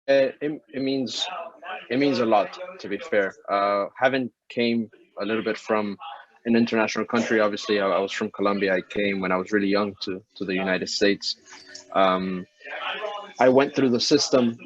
It means a lot, to be fair. Having came a little bit from an international country, obviously I was from Colombia. I came when I was really young to the United States. um, I went through the system,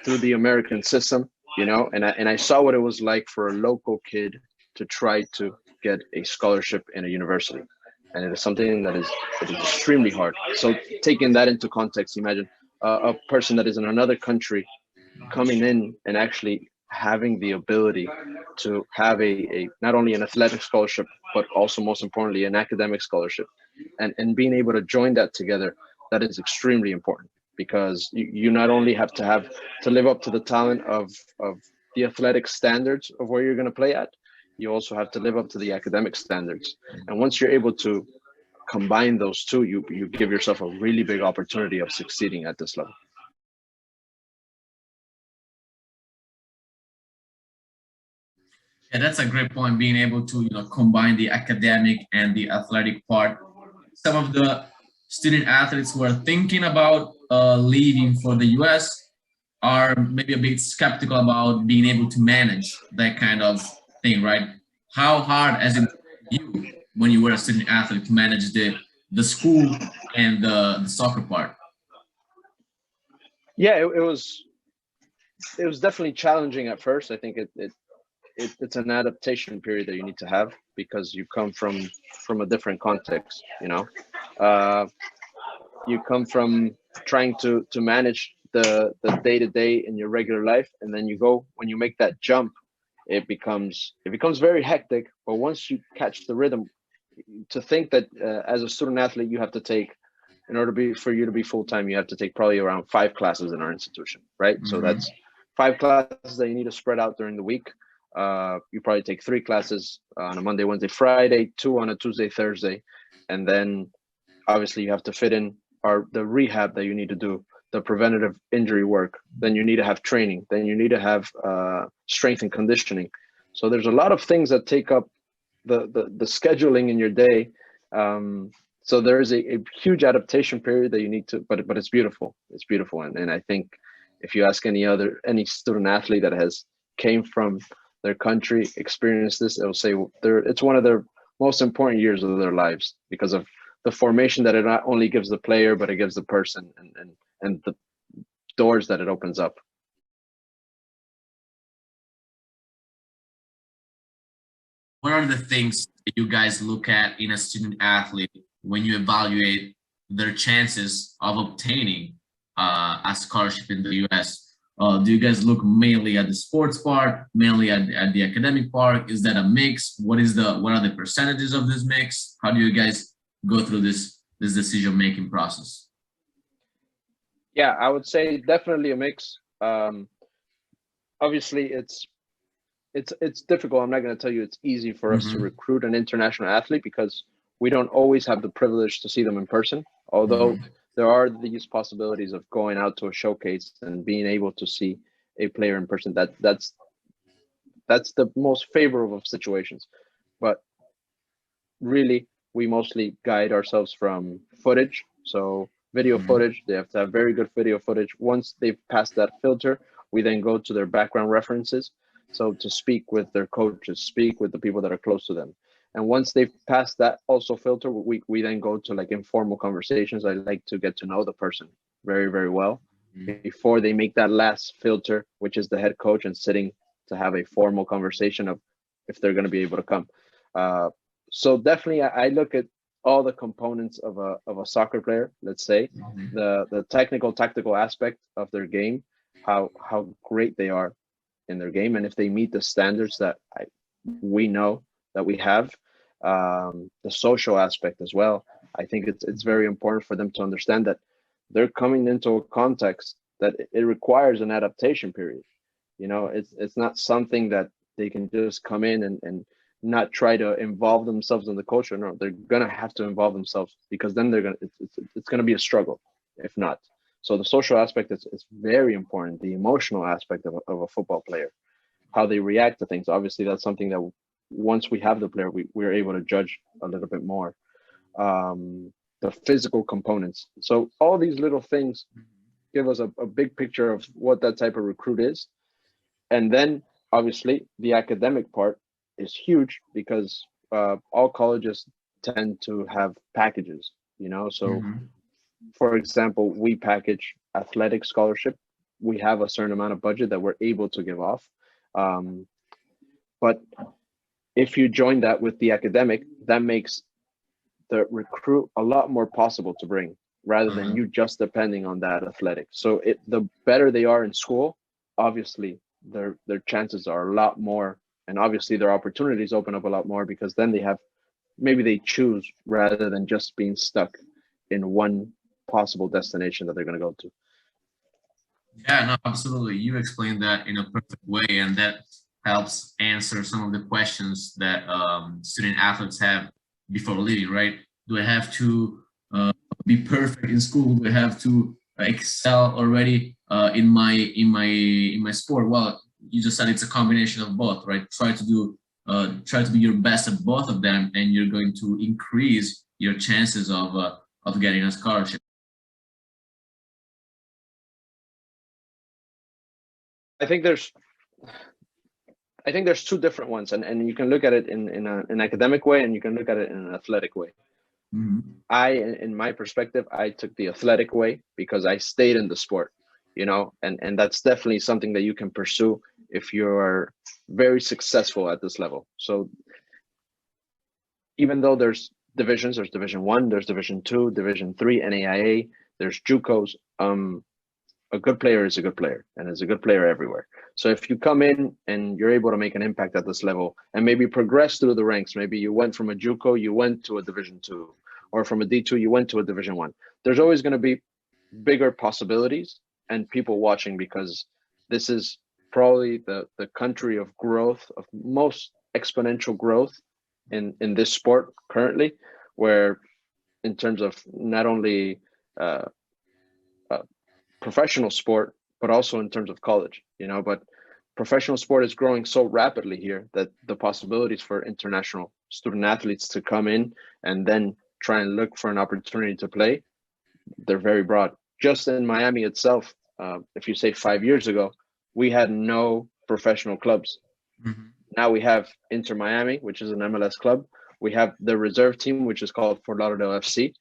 through the American system, and I saw what it was like for a local kid to try to get a scholarship in a university, and it is something that is extremely hard. So taking that into context, imagine a person that is in another country coming in and actually having the ability to have a not only an athletic scholarship but also most importantly an academic scholarship, and being able to join that together, that is extremely important, because you not only have to live up to the talent of the athletic standards of where you're going to play at, you also have to live up to the academic standards. And once you're able to combine those two, you give yourself a really big opportunity of succeeding at this level. Yeah, that's a great point. Being able to combine the academic and the athletic part. Some of the student athletes who are thinking about leaving for the US are maybe a bit skeptical about being able to manage that kind of thing, right? How hard has it been for you when you were a student athlete to manage the school and the soccer part? Yeah, it was definitely challenging at first. I think it's an adaptation period that you need to have, because you come from a different context. Uh, you come from trying to manage the day to day in your regular life, and then when you make that jump, it becomes very hectic. But once you catch the rhythm, to think that as a student athlete you have to take, in order for you to be full time, you have to take probably around 5 classes in our institution, right? So Mhm. that's 5 classes that you need to spread out during the week. You probably take 3 classes on a Monday, Wednesday, Friday, two on a Tuesday, Thursday, and then obviously you have to fit in the rehab that you need to do, the preventative injury work. Then you need to have training. Then you need to have strength and conditioning. So there's a lot of things that take up the scheduling in your day. So there is a huge adaptation period that you need to, but it's beautiful. It's beautiful, and I think if you ask any student athlete that has came from their country, experienced this, it will say it's one of their most important years of their lives, because of the formation that it not only gives the player, but it gives the person, and the doors that it opens up. What are the things that you guys look at in a student athlete when you evaluate their chances of obtaining a scholarship in the US? Do you guys look mainly at the sports part, mainly at the academic part? Is that a mix? What are the percentages of this mix? How do you guys go through this decision making process? Yeah, I would say definitely a mix. Obviously, it's difficult. I'm not going to tell you it's easy for us to Mm-hmm. recruit an international athlete, because we don't always have the privilege to see them in person. Although Mm-hmm. there are these possibilities of going out to a showcase and being able to see a player in person. That's the most favorable of situations. But really, we mostly guide ourselves from footage. So video Mm-hmm. footage, they have to have very good video footage. Once they've passed that filter, we then go to their background references. So to speak with their coaches, speak with the people that are close to them. And once they've passed that also filter, we then go to like informal conversations. I like to get to know the person very, very well before they make that last filter, which is the head coach and sitting to have a formal conversation of if they're going to be able to come. Uh, so definitely, I look at all the components of a soccer player. Let's say Mm-hmm. the technical tactical aspect of their game, how great they are in their game, and if they meet the standards that we know that we have. The social aspect as well. I think it's very important for them to understand that they're coming into a context that it requires an adaptation period. It's not something that they can just come in and not try to involve themselves in the culture. No, they're gonna have to involve themselves, because then it's gonna be a struggle if not. So the social aspect is very important. The emotional aspect of a football player, how they react to things. Obviously, that's something that once we have the player, we're able to judge a little bit more. The physical components. So all these little things give us a big picture of what that type of recruit is. And then obviously the academic part is huge because all colleges tend to have packages, you know. So for example, we package athletic scholarship. We have a certain amount of budget that we're able to give off. But if you join that with the academic, that makes the recruit a lot more possible to bring rather than you just depending on that athletic. So the better they are in school, obviously their chances are a lot more, and obviously their opportunities open up a lot more because then maybe they choose rather than just being stuck in one possible destination that they're going to go to. Yeah, no, absolutely. You explained that in a perfect way, and that helps answer some of the questions that student athletes have before leaving, right? Do I have to be perfect in school? Do I have to excel already in my sport? Well, you just said it's a combination of both, right? Try to be your best at both of them, and you're going to increase your chances of getting a scholarship. I think there's two different ones, and you can look at it in an academic way, and you can look at it in an athletic way. In my perspective, I took the athletic way because I stayed in the sport, you know, and that's definitely something that you can pursue if you're very successful at this level. So even though there's divisions, there's Division 1, there's Division 2, Division 3, NAIA, there's JUCOs. A good player is a good player, and is a good player everywhere. So if you come in and you're able to make an impact at this level and maybe progress through the ranks, maybe you went from a JUCO, you went to a Division 2, or from a D2, you went to a Division 1. There's always going to be bigger possibilities and people watching because this is probably the country of growth, of most exponential growth in this sport currently, where in terms of not only professional sport, but also in terms of college, you know, but professional sport is growing so rapidly here that the possibilities for international student athletes to come in and then try and look for an opportunity to play, they're very broad. Just in Miami itself, if you say 5 years ago, we had no professional clubs. Now we have Inter Miami, which is an MLS club. We have the reserve team, which is called Fort Lauderdale FC.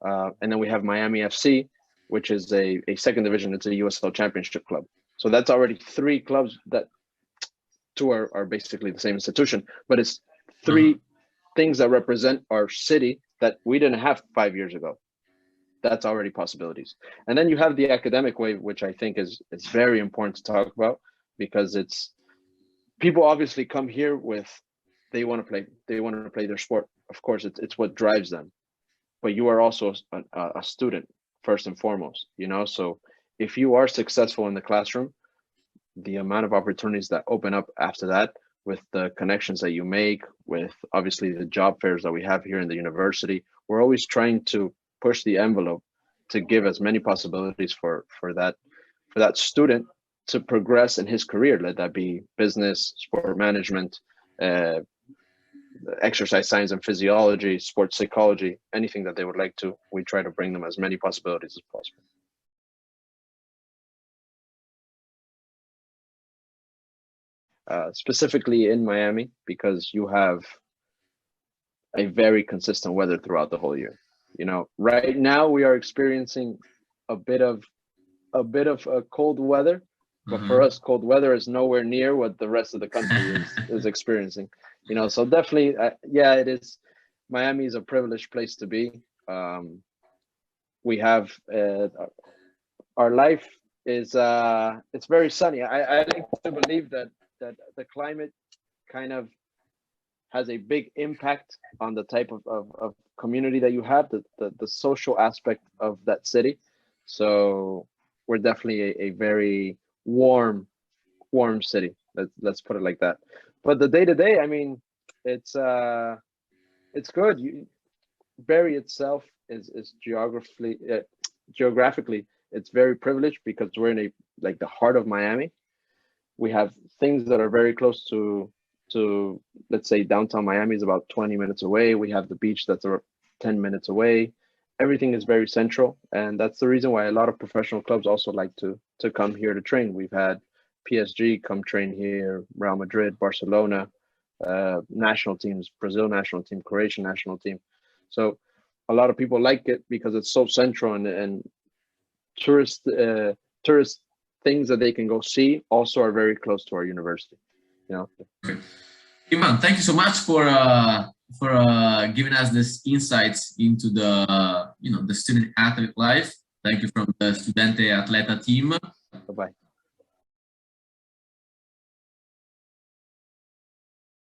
And then we have Miami FC, which is a second division. It's a USL championship club. So that's already 3 clubs that 2 are basically the same institution, but it's 3 things that represent our city that we didn't have 5 years ago. That's already possibilities. And then you have the academic way, which I think is very important to talk about because it's people obviously come here with they want to play their sport. Of course, it's what drives them. But you are also a student first and foremost, you know. So if you are successful in the classroom, the amount of opportunities that open up after that with the connections that you make, with obviously the job fairs that we have here in the university, we're always trying to push the envelope to give as many possibilities for that student to progress in his career, let that be business, sport management, exercise science and physiology, sports psychology, anything that they would like to. We try to bring them as many possibilities as possible. Specifically in Miami, because you have a very consistent weather throughout the whole year. You know, right now we are experiencing a bit of cold weather, but for us, cold weather is nowhere near what the rest of the country is experiencing. You know, so definitely, yeah, it is. Miami is a privileged place to be. We have our life is it's very sunny. I like to believe that the climate kind of has a big impact on the type of community that you have, the social aspect of that city. So we're definitely a very warm city. Let's put it like that. But the day to day, I mean, it's good. Barrie itself is geographically it's very privileged because we're in the heart of Miami. We have things that are very close to let's say downtown Miami is about 20 minutes away. We have the beach that's 10 minutes away. everything is very central, and that's the reason why a lot of professional clubs also like to come here to train. We've had PSG come train here, Real Madrid, Barcelona, national teams, Brazil national team, Croatian national team. So a lot of people like it because it's so central, and tourist things that they can go see also are very close to our university. You know. Okay. Ivan, thank you so much for giving us this insights into the the student athlete life. Thank you from the Studente Atleta team. Bye bye.